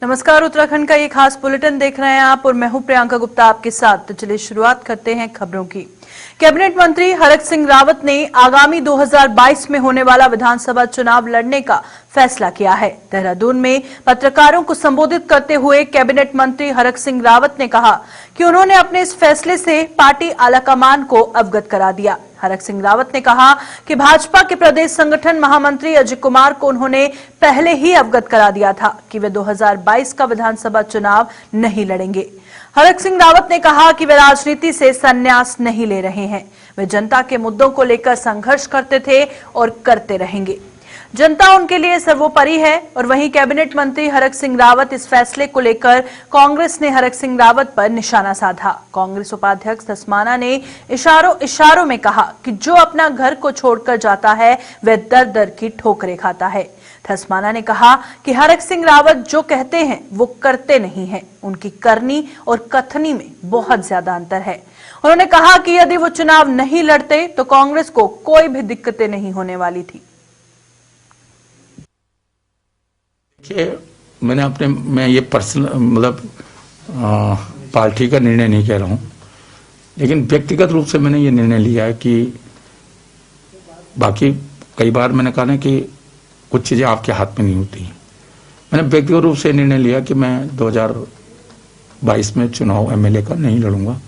नमस्कार, उत्तराखंड का ये खास बुलेटिन देख रहे हैं आप और मैं हूं प्रियंका गुप्ता आपके साथ। तो चलिए शुरुआत करते हैं खबरों की। कैबिनेट मंत्री हरक सिंह रावत ने आगामी 2022 में होने वाला विधानसभा चुनाव लड़ने का फैसला किया है। देहरादून में पत्रकारों को संबोधित करते हुए कैबिनेट मंत्री हरक सिंह रावत ने कहा कि उन्होंने अपने इस फैसले से पार्टी आलाकमान को अवगत करा दिया। हरक सिंह रावत ने कहा कि भाजपा के प्रदेश संगठन महामंत्री अजय कुमार को उन्होंने पहले ही अवगत करा दिया था कि वे 2022 का विधानसभा चुनाव नहीं लड़ेंगे। हरक सिंह रावत ने कहा कि वे राजनीति से संन्यास नहीं ले रहे हैं, वे जनता के मुद्दों को लेकर संघर्ष करते थे और करते रहेंगे। जनता उनके लिए सर्वोपरि है। और वहीं कैबिनेट मंत्री हरक सिंह रावत इस फैसले को लेकर कांग्रेस ने हरक सिंह रावत पर निशाना साधा। कांग्रेस उपाध्यक्ष धस्माना ने इशारों में कहा कि जो अपना घर को छोड़कर जाता है वह दर दर की ठोकरें खाता है। धस्माना ने कहा कि हरक सिंह रावत जो कहते हैं वो करते नहीं हैं, उनकी करनी और कथनी में बहुत ज्यादा अंतर है। उन्होंने कहा कि यदि वो चुनाव नहीं लड़ते तो कांग्रेस को कोई भी दिक्कतें नहीं होने वाली थी। मैं ये पर्सनल पार्टी का निर्णय नहीं कह रहा हूं, लेकिन व्यक्तिगत रूप से मैंने ये निर्णय लिया है कि बाकी कई बार मैंने कहा ना कि कुछ चीजें आपके हाथ में नहीं होती। मैंने व्यक्तिगत रूप से निर्णय लिया कि मैं 2022 में चुनाव एमएलए का नहीं लड़ूंगा।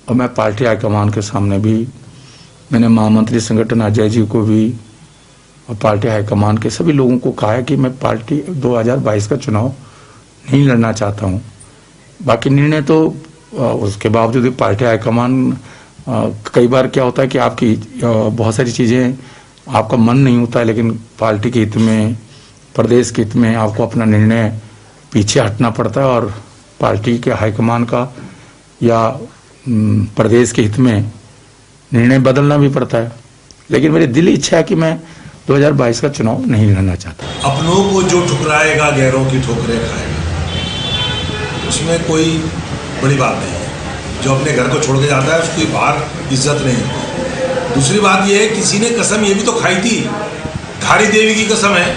और मैं पार्टी हाईकमान के सामने भी, मैंने महामंत्री संगठन अजय जी को भी और पार्टी हाईकमान के सभी लोगों को कहा है कि मैं पार्टी 2022 का चुनाव नहीं लड़ना चाहता हूं। बाकी निर्णय तो उसके बावजूद भी पार्टी हाईकमान, कई बार क्या होता है कि आपकी बहुत सारी चीजें आपका मन नहीं होता है, लेकिन पार्टी के हित में, प्रदेश के हित में आपको अपना निर्णय पीछे हटना पड़ता है और पार्टी के हाईकमान का या प्रदेश के हित में निर्णय बदलना भी पड़ता है। लेकिन मेरी दिली इच्छा है कि मैं 2022 का चुनाव नहीं लड़ना चाहता। अपनों को जो ठुकराएगा गैरों की ठोकरें खाएगा, उसमें कोई बड़ी बात नहीं है। जो अपने घर को छोड़ के जाता है उसकी बाहर इज्जत नहीं है। दूसरी बात यह है, किसी ने कसम ये भी तो खाई थी, धारी देवी की कसम है,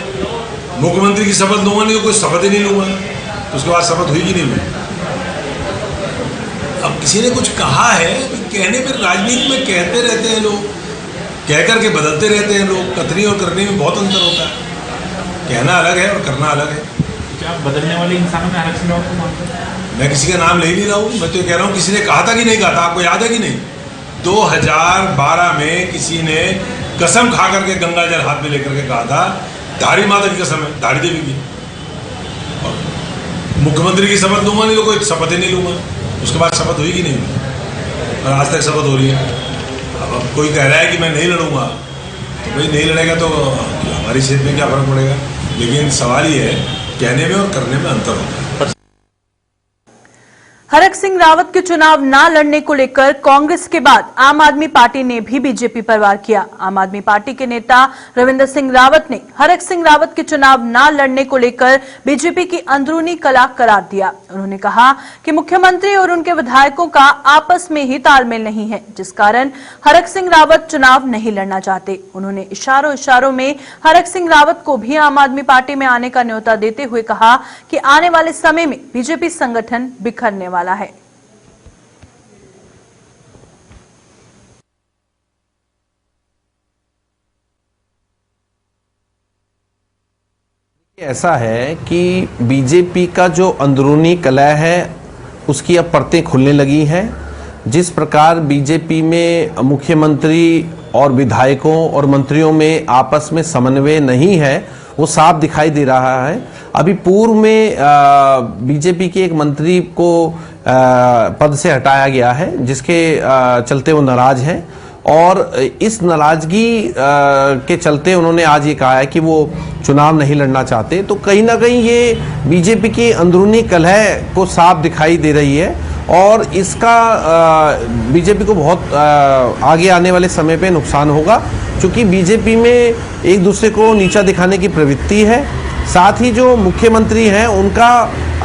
मुख्यमंत्री की शपथ लूंगा नहीं तो कोई शपथ ही नहीं लूंगा। तो उसके बाद शपथ हुई कि नहीं हुई। अब किसी ने कुछ कहा है, कहने पर राजनीति में कहते रहते हैं लोग, कह करके बदलते रहते हैं लोग। कथनी और करने में बहुत अंतर होता है। कहना अलग है और करना अलग है। क्या बदलने वाले इंसानों में हरक सिंह रावत को मानते हैं? मैं किसी का नाम ले ही नहीं रहा हूँ। मैं तो कह रहा हूँ किसी ने कहा था कि नहीं कहा था, आपको याद है कि नहीं? 2012 में किसी ने कसम खा करके गंगा जल हाथ में लेकर के कहा था, धारी माता की कसम है, धारी देवी की, और मुख्यमंत्री की शपथ लूंगा नहीं तो कोई शपथ ही नहीं लूंगा। उसके बाद शपथ हुई कि नहीं हुई? और आज तक शपथ हो रही है। अब कोई कह रहा है कि मैं नहीं लड़ूंगा, तो भाई नहीं लड़ेगा तो हमारी सेहत में क्या फर्क पड़ेगा। लेकिन सवाल ये है, कहने में और करने में अंतर होता है। हरक सिंह रावत के चुनाव न लड़ने को लेकर कांग्रेस के बाद आम आदमी पार्टी ने भी बीजेपी पर वार किया। आम आदमी पार्टी के नेता रविंद्र सिंह रावत ने हरक सिंह रावत के चुनाव न लड़ने को लेकर बीजेपी की अंदरूनी कलह करार दिया। उन्होंने कहा कि मुख्यमंत्री और उनके विधायकों का आपस में ही तालमेल नहीं है, जिस कारण हरक सिंह रावत चुनाव नहीं लड़ना चाहते। उन्होंने इशारों में हरक सिंह रावत को भी आम आदमी पार्टी में आने का न्योता देते हुए कहा कि आने वाले समय में बीजेपी संगठन बिखरने वाला है। ऐसा है कि बीजेपी का जो अंदरूनी कलह है उसकी अब परतें खुलने लगी हैं। जिस प्रकार बीजेपी में मुख्यमंत्री और विधायकों और मंत्रियों में आपस में समन्वय नहीं है, वो साफ दिखाई दे रहा है। अभी पूर्व में बीजेपी के एक मंत्री को पद से हटाया गया है, जिसके चलते वो नाराज हैं और इस नाराजगी के चलते उन्होंने आज ये कहा है कि वो चुनाव नहीं लड़ना चाहते। तो कहीं ना कहीं ये बीजेपी की अंदरूनी कलह को साफ दिखाई दे रही है और इसका बीजेपी को बहुत आगे आने वाले समय पे नुकसान होगा, क्योंकि बीजेपी में एक दूसरे को नीचा दिखाने की प्रवृत्ति है। साथ ही जो मुख्यमंत्री हैं उनका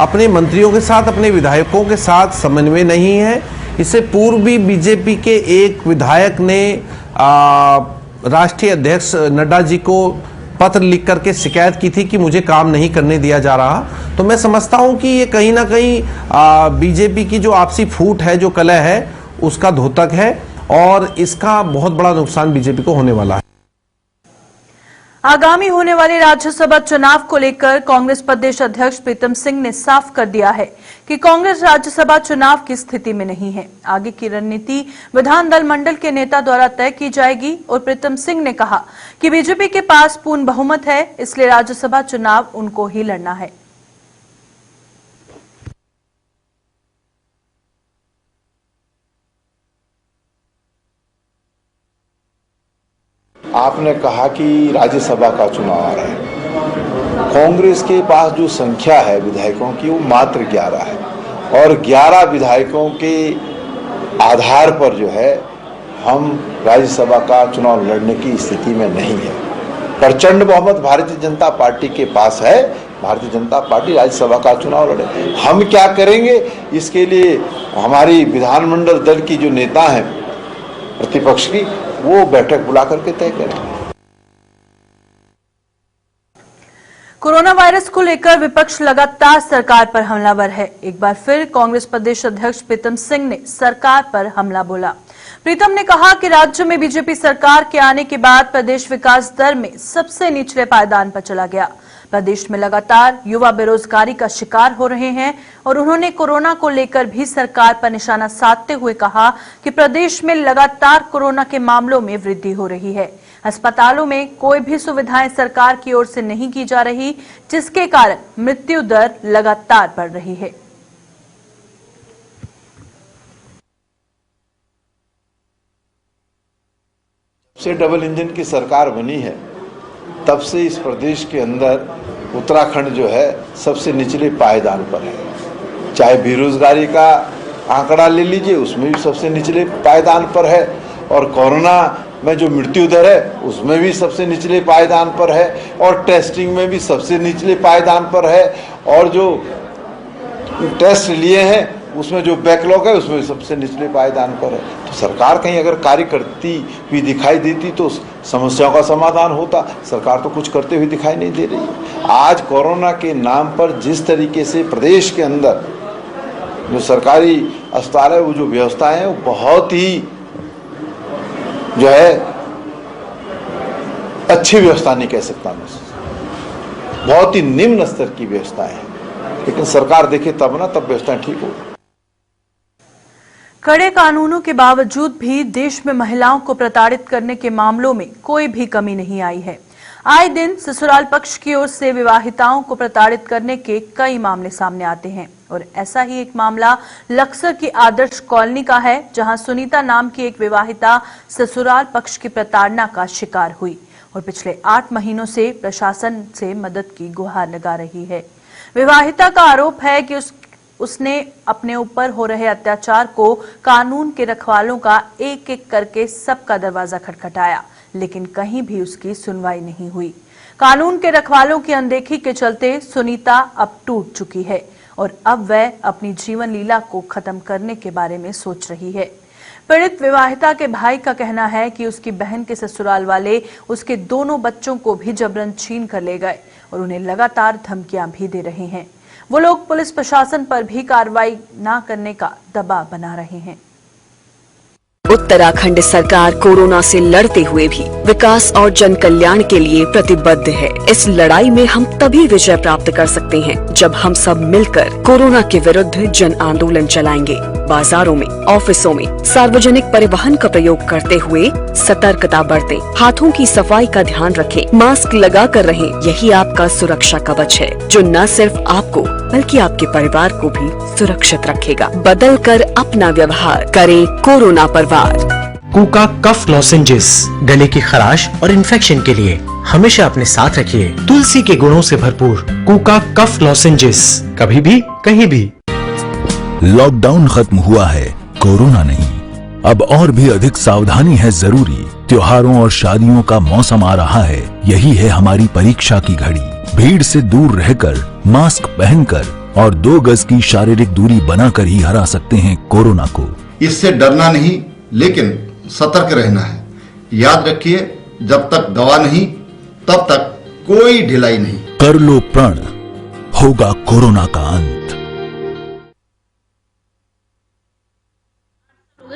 अपने मंत्रियों के साथ, अपने विधायकों के साथ समन्वय नहीं है। इससे पूर्व भी बीजेपी के एक विधायक ने राष्ट्रीय अध्यक्ष नड्डा जी को पत्र लिख करके शिकायत की थी कि मुझे काम नहीं करने दिया जा रहा। तो मैं समझता हूं कि ये कहीं ना कहीं बीजेपी की जो आपसी फूट है, जो कलह है, उसका द्योतक है और इसका बहुत बड़ा नुकसान बीजेपी को होने वाला है। आगामी होने वाले राज्यसभा चुनाव को लेकर कांग्रेस प्रदेश अध्यक्ष प्रीतम सिंह ने साफ कर दिया है कि कांग्रेस राज्यसभा चुनाव की स्थिति में नहीं है। आगे की रणनीति विधान दल मंडल के नेता द्वारा तय की जाएगी और प्रीतम सिंह ने कहा कि बीजेपी के पास पूर्ण बहुमत है, इसलिए राज्यसभा चुनाव उनको ही लड़ना है। आपने कहा कि राज्यसभा का चुनाव आ रहा है। कांग्रेस के पास जो संख्या है विधायकों की वो मात्र 11 है और 11 विधायकों के आधार पर जो है हम राज्यसभा का चुनाव लड़ने की स्थिति में नहीं है। प्रचंड बहुमत भारतीय जनता पार्टी के पास है। भारतीय जनता पार्टी राज्यसभा का चुनाव लड़े। हम क्या करेंगे इसके लिए हमारी विधानमंडल दल की जो नेता हैं प्रतिपक्ष की, वो बैठक बुला करके तय करें। कोरोना वायरस को लेकर विपक्ष लगातार सरकार पर हमलावर है। एक बार फिर कांग्रेस प्रदेश अध्यक्ष प्रीतम सिंह ने सरकार पर हमला बोला। प्रीतम ने कहा कि राज्य में बीजेपी सरकार के आने के बाद प्रदेश विकास दर में सबसे निचले पायदान पर चला गया। प्रदेश में लगातार युवा बेरोजगारी का शिकार हो रहे हैं और उन्होंने कोरोना को लेकर भी सरकार पर निशाना साधते हुए कहा कि प्रदेश में लगातार कोरोना के मामलों में वृद्धि हो रही है। अस्पतालों में कोई भी सुविधाएं सरकार की ओर से नहीं की जा रही, जिसके कारण मृत्यु दर लगातार बढ़ रही है। से डबल इंजन की सरकार बनी है तब से इस प्रदेश के अंदर उत्तराखंड जो है सबसे निचले पायदान पर है। चाहे बेरोजगारी का आंकड़ा ले लीजिए, उसमें भी सबसे निचले पायदान पर है और कोरोना में जो मृत्यु दर है उसमें भी सबसे निचले पायदान पर है और टेस्टिंग में भी सबसे निचले पायदान पर है और जो टेस्ट लिए हैं उसमें जो बैकलॉग है उसमें सबसे निचले पायदान पर है। तो सरकार कहीं अगर कार्य करती हुई दिखाई देती तो समस्याओं का समाधान होता। सरकार तो कुछ करते हुए दिखाई नहीं दे रही है। आज कोरोना के नाम पर जिस तरीके से प्रदेश के अंदर जो सरकारी अस्पताल है, वो जो व्यवस्थाएं हैं, वो बहुत ही जो है अच्छी व्यवस्था नहीं कह सकता मैं, बहुत ही निम्न स्तर की व्यवस्थाएं हैं। लेकिन सरकार देखे तब ना, तब व्यवस्थाएं ठीक हो। कड़े कानूनों के बावजूद भी देश में महिलाओं को प्रताड़ित करने के मामलों में कोई भी कमी नहीं आई है। आए दिन ससुराल पक्ष की ओर से विवाहिताओं को प्रताड़ित करने के कई मामले सामने आते हैं और ऐसा ही एक मामला लक्सर की आदर्श कॉलोनी का है, जहां सुनीता नाम की एक विवाहिता ससुराल पक्ष की प्रताड़ना का शिकार हुई और पिछले 8 महीनों से प्रशासन से मदद की गुहार लगा रही है। विवाहिता का आरोप है कि उसने अपने ऊपर हो रहे अत्याचार को कानून के रखवालों का एक एक करके सबका दरवाजा खटखटाया, लेकिन कहीं भी उसकी सुनवाई नहीं हुई। कानून के रखवालों की अनदेखी के चलते सुनीता अब टूट चुकी है और अब वह अपनी जीवन लीला को खत्म करने के बारे में सोच रही है। पीड़ित विवाहिता के भाई का कहना है कि उसकी बहन के ससुराल वाले उसके दोनों बच्चों को भी जबरन छीन कर ले गए और उन्हें लगातार धमकियां भी दे रहे हैं। वो लोग पुलिस प्रशासन पर भी कार्रवाई न करने का दबाव बना रहे हैं। उत्तराखंड सरकार कोरोना से लड़ते हुए भी विकास और जन कल्याण के लिए प्रतिबद्ध है। इस लड़ाई में हम तभी विजय प्राप्त कर सकते हैं जब हम सब मिलकर कोरोना के विरुद्ध जन आंदोलन चलाएंगे। बाजारों में, ऑफिसों में सार्वजनिक परिवहन का प्रयोग करते हुए सतर्कता बरतें, हाथों की सफाई का ध्यान रखें, मास्क लगा कर रहें। यही आपका सुरक्षा कवच है जो न सिर्फ आपको बल्कि आपके परिवार को भी सुरक्षित रखेगा। बदल कर अपना व्यवहार करें कोरोना पर वार। कूका कफ लॉजेंजेस गले की खराश और इन्फेक्शन के लिए हमेशा अपने साथ रखिए। तुलसी के गुणों से भरपूर कूका कफ लॉजेंजेस, कभी भी कहीं भी। लॉकडाउन खत्म हुआ है, कोरोना नहीं। अब और भी अधिक सावधानी है जरूरी। त्योहारों और शादियों का मौसम आ रहा है, यही है हमारी परीक्षा की घड़ी। भीड़ से दूर रहकर, मास्क पहनकर और 2 गज की शारीरिक दूरी बनाकर ही हरा सकते हैं कोरोना को। इससे डरना नहीं, लेकिन सतर्क रहना है। याद रखिए, जब तक दवा नहीं तब तक कोई ढिलाई नहीं। कर लो प्रण, होगा कोरोना का अंत।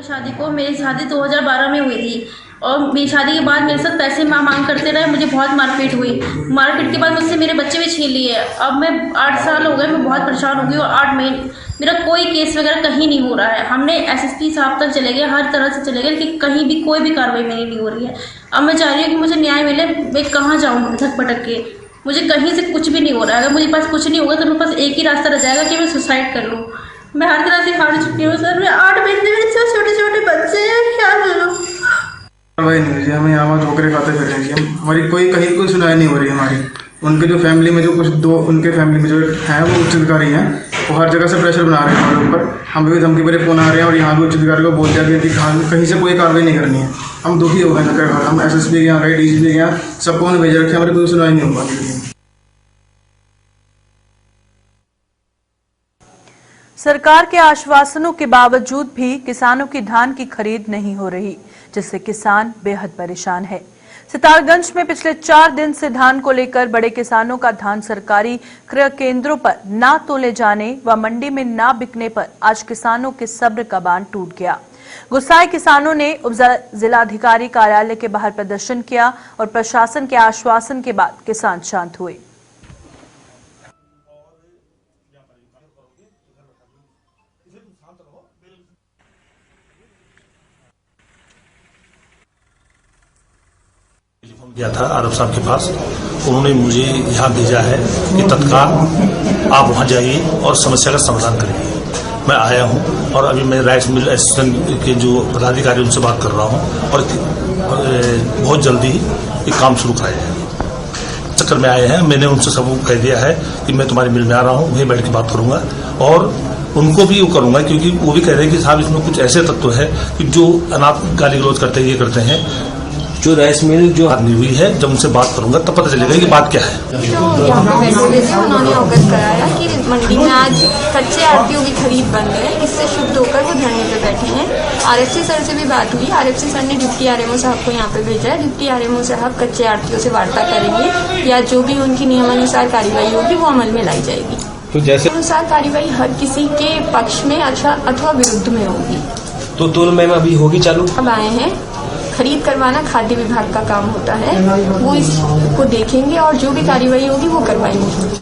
शादी को, मेरी शादी 2012 में हुई थी और मेरी शादी के बाद मेरे साथ पैसे मांग करते रहे। मुझे बहुत मारपीट हुई। मारपीट के बाद मुझसे मेरे बच्चे भी छीन लिए। अब मैं 8 साल हो गए, मैं बहुत परेशान हो गई और 8 महीने मेरा कोई केस वगैरह कहीं नहीं हो रहा है। हमने एसएसपी साहब तक चले गए, हर तरह से चले गए, लेकिन कहीं भी कोई भी कार्रवाई मेरी नहीं हो रही है। अब मैं चाह रही हूँ कि मुझे न्याय मिले। मैं कहाँ जाऊँ भटक भटक के? मुझे कहीं से कुछ भी नहीं हो रहा है। अगर मुझे पास कुछ नहीं होगा तो मेरे पास एक ही रास्ता रह जाएगा कि मैं सुसाइड कर लूँ। मैं हर तरह से हार चुकी हूँ सर। मैं 8 महीने में छोटे छोटे बच्चे हैं, क्या करूँ? वही नहीं जी, हमें यहाँ ठोकरे खाते फिर रहे हैं। हमारी कोई कहीं कोई सुनाई नहीं हो रही हमारी। उनके जो फैमिली में जो कुछ दो उनके फैमिली में जो हैं वो उच्च अधिकारी हैं, वो हर जगह से प्रेशर बना रहे हैं हमारे ऊपर। हमें भी धमकी भरे फोन आ रहे हैं और यहाँ भी उच्च अधिकारी को बोल दिया गया कि कहीं से कोई कार्रवाई नहीं करनी है। हम दुखी हो गए। हम एसएसपी के यहाँ गए, डीजीपी के यहाँ, सबको उन्हें भेज रखे, हमारी कोई सुनाई नहीं हो पाती। सरकार के आश्वासनों के बावजूद भी किसानों की धान की खरीद नहीं हो रही, जिससे किसान बेहद परेशान है। सितारगंज में पिछले 4 दिन से धान को लेकर बड़े किसानों का धान सरकारी क्रय केंद्रों पर ना तोले जाने व मंडी में ना बिकने पर आज किसानों के सब्र का बांध टूट गया। गुस्साए किसानों ने उप जिलाधिकारी कार्यालय के बाहर प्रदर्शन किया और प्रशासन के आश्वासन के बाद किसान शांत हुए। गया था आरएफ साहब के पास, उन्होंने मुझे यहाँ भेजा है कि तत्काल आप वहाँ जाइए और समस्या का समाधान करिए। मैं आया हूँ और अभी मैं राइस मिल एसोसिएशन के जो पदाधिकारी उनसे बात कर रहा हूँ और बहुत जल्दी ये काम शुरू कराया जाए। चक्कर में आए हैं, मैंने उनसे सब कह दिया है कि मैं तुम्हारी मिल में आ रहा हूँ, वहीं बैठ के बात करूँगा और उनको भी वो करूँगा, क्योंकि वो भी कह रहे हैं कि साहब इसमें कुछ ऐसे तत्व है कि जो अनाप गाली गलौज करते हैं, ये करते हैं। जो राइस मिल जो आदमी हुई है, जब उनसे बात करूंगा तब पता चलेगा कि बात क्या है। तो यहाँ पे बैठे हुए थे, उन्होंने अवगत कराया कि मंडी में आज कच्चे आड़तियों की खरीद बंद है। इससे शुद्ध होकर वो धरने पे बैठे हैं। आरएफसी सर से भी बात हुई। आरएफसी सर ने डिप्टी आरएमओ साहब को यहाँ पे भेजा है। डिप्टी आरएमओ साहब कच्चे आड़तियों से वार्ता करेंगे या जो भी उनकी नियमानुसार कार्यवाही होगी वो अमल में लाई जाएगी। तो जैसे अनुसार कार्यवाही हर किसी के पक्ष में अथवा विरुद्ध में होगी। तो मैम अभी होगी चालू? अब आए हैं, खरीद करवाना खाद्य विभाग का काम होता है, वो इसको देखेंगे और जो भी कार्यवाही होगी वो करवाएंगे।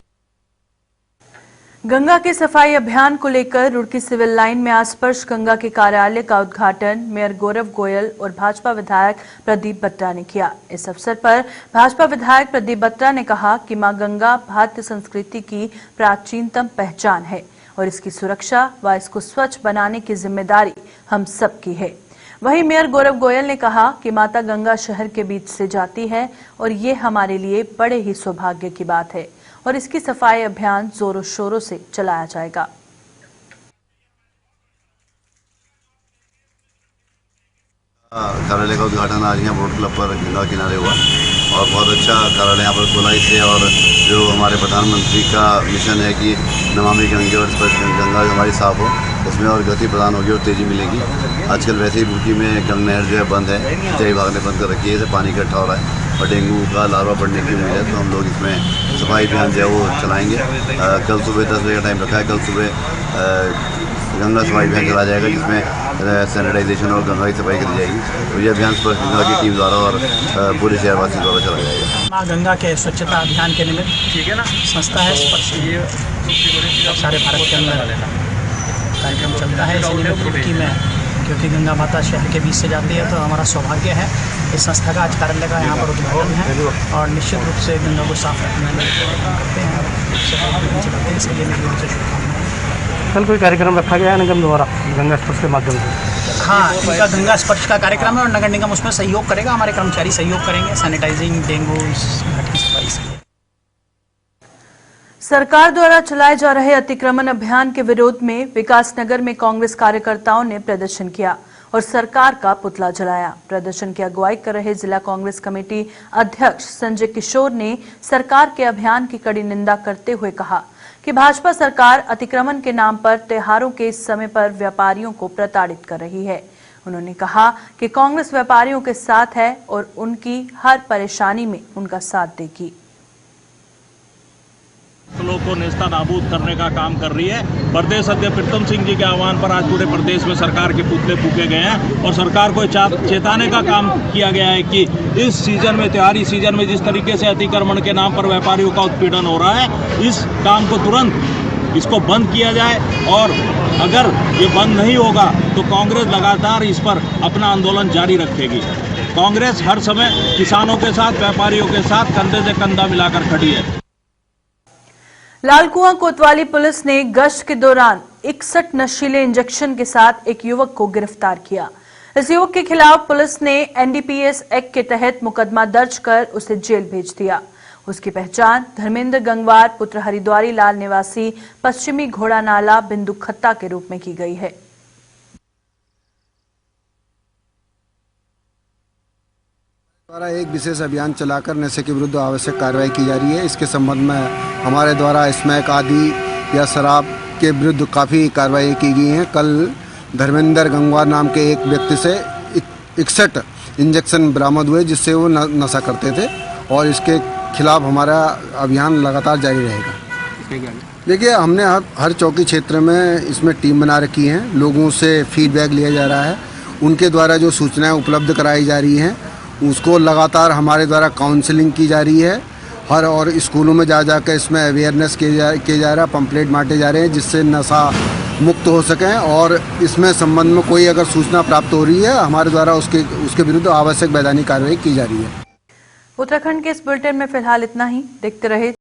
गंगा के सफाई अभियान को लेकर रुड़की सिविल लाइन में आस्पर्श गंगा के कार्यालय का उद्घाटन मेयर गौरव गोयल और भाजपा विधायक प्रदीप बत्रा ने किया। इस अवसर पर भाजपा विधायक प्रदीप बत्रा ने कहा कि मां गंगा भारतीय संस्कृति की प्राचीनतम पहचान है और इसकी सुरक्षा व इसको स्वच्छ बनाने की जिम्मेदारी हम सबकी है। वहीं मेयर गौरव गोयल ने कहा कि माता गंगा शहर के बीच से जाती है और ये हमारे लिए बड़े ही सौभाग्य की बात है और इसकी सफाई अभियान जोरों शोरों से चलाया जाएगा। कार्यालय का उद्घाटन आज यहाँ बोट क्लब पर गंगा किनारे हुआ और बहुत अच्छा कार्यालय यहाँ पर खुला इससे, और जो हमारे प्रधानमंत्री का मिशन है कि नमामि गंगे और गंगा हमारी साफ हो, उसमें और गति प्रदान होगी और तेज़ी मिलेगी। आजकल वैसे ही रुड़की में गंगा नहर जो है बंद है, सिंचाई विभाग ने बंद कर रखी है, इससे पानी इकट्ठा हो रहा है और डेंगू का लार्वा बढ़ने की उम्मीद है। तो हम लोग इसमें सफाई अभियान जो है वो चलाएँगे। कल सुबह 10 बजे का टाइम रखा है। कल सुबह गंगा सफाई अभियान चलाया जाएगा जिसमें सैनिटाइजेशन और गंगा की सफाई करी जाएगी। तो ये अभियान स्पर्श गंगा की टीम द्वारा और पूरे शहरवासी द्वारा चलाया जाएगा। माँ गंगा के स्वच्छता अभियान के निमित्त ठीक है ना संस्था है स्पर्श, सारे भारत के अंदर कार्यक्रम चलता है। इसलिए रुड़की में क्योंकि गंगा माता शहर के बीच से जाती है तो हमारा सौभाग्य है इस संस्था का आज कार्यालय का यहाँ पर उद्घाटन है और निश्चित रूप से गंगा को साफ रखने में करते हैं। इसलिए मेरी ओर से शुभकामनाएं। कल कोई कार्यक्रम रखा गया है निगम द्वारा गंगा स्पर्श के माध्यम से? हाँ, इनका गंगा स्पर्श का कार्यक्रम है और नगर निगम उसमें सहयोग करेगा। हमारे कर्मचारी सहयोग करेंगे सैनिटाइजिंग, डेंगू घाट की सफाई से। सरकार द्वारा चलाए जा रहे अतिक्रमण अभियान के विरोध में विकासनगर में कांग्रेस कार्यकर्ताओं ने प्रदर्शन किया और सरकार का पुतला जलाया। प्रदर्शन की अगुवाई कर रहे जिला कांग्रेस कमेटी अध्यक्ष संजय किशोर ने सरकार के अभियान की कड़ी निंदा करते हुए कहा कि भाजपा सरकार अतिक्रमण के नाम पर त्योहारों के समय पर व्यापारियों को प्रताड़ित कर रही है। उन्होंने कहा कि कांग्रेस व्यापारियों के साथ है और उनकी हर परेशानी में उनका साथ देगी। लोग को नेस्ता नाबूद करने का काम कर रही है। प्रदेश अध्यक्ष प्रीतम सिंह जी के आह्वान पर आज पूरे प्रदेश में सरकार के पुतले फूके गए हैं और सरकार को चेताने का काम किया गया है कि इस सीजन में, त्योहारी सीजन में जिस तरीके से अतिक्रमण के नाम पर व्यापारियों का उत्पीड़न हो रहा है, इस काम को तुरंत इसको बंद किया जाए और अगर ये बंद नहीं होगा तो कांग्रेस लगातार इस पर अपना आंदोलन जारी रखेगी। कांग्रेस हर समय किसानों के साथ, व्यापारियों के साथ कंधे से कंधा मिलाकर खड़ी है। लालकुआं कोतवाली पुलिस ने गश्त के दौरान 61 नशीले इंजेक्शन के साथ एक युवक को गिरफ्तार किया। इस युवक के खिलाफ पुलिस ने एनडीपीएस एक्ट के तहत मुकदमा दर्ज कर उसे जेल भेज दिया। उसकी पहचान धर्मेंद्र गंगवार पुत्र हरिद्वारी लाल निवासी पश्चिमी घोड़ा नाला बिंदु खत्ता के रूप में की गई है। द्वारा एक विशेष अभियान चलाकर नशे के विरुद्ध आवश्यक कार्रवाई की जा रही है। इसके संबंध में हमारे द्वारा स्मैक आदि या शराब के विरुद्ध काफ़ी कार्रवाई की गई है। कल धर्मेंद्र गंगवार नाम के एक व्यक्ति से 61 इंजेक्शन बरामद हुए जिससे वो नशा करते थे और इसके खिलाफ हमारा अभियान लगातार जारी रहेगा। देखिए, हमने हर चौकी क्षेत्र में इसमें टीम बना रखी है। लोगों से फीडबैक लिया जा रहा है, उनके द्वारा जो सूचनाएं उपलब्ध कराई जा रही हैं उसको लगातार हमारे द्वारा काउंसलिंग की जा रही है। हर और स्कूलों में जा कर इसमें अवेयरनेस किया जा रहा है, पंपलेट बांटे जा रहे हैं जिससे नशा मुक्त हो सकें और इसमें संबंध में कोई अगर सूचना प्राप्त हो रही है हमारे द्वारा उसके विरुद्ध आवश्यक वैधानिक कार्रवाई की जा रही है। उत्तराखंड के इस बुलेटिन में फिलहाल इतना ही। देखते रहे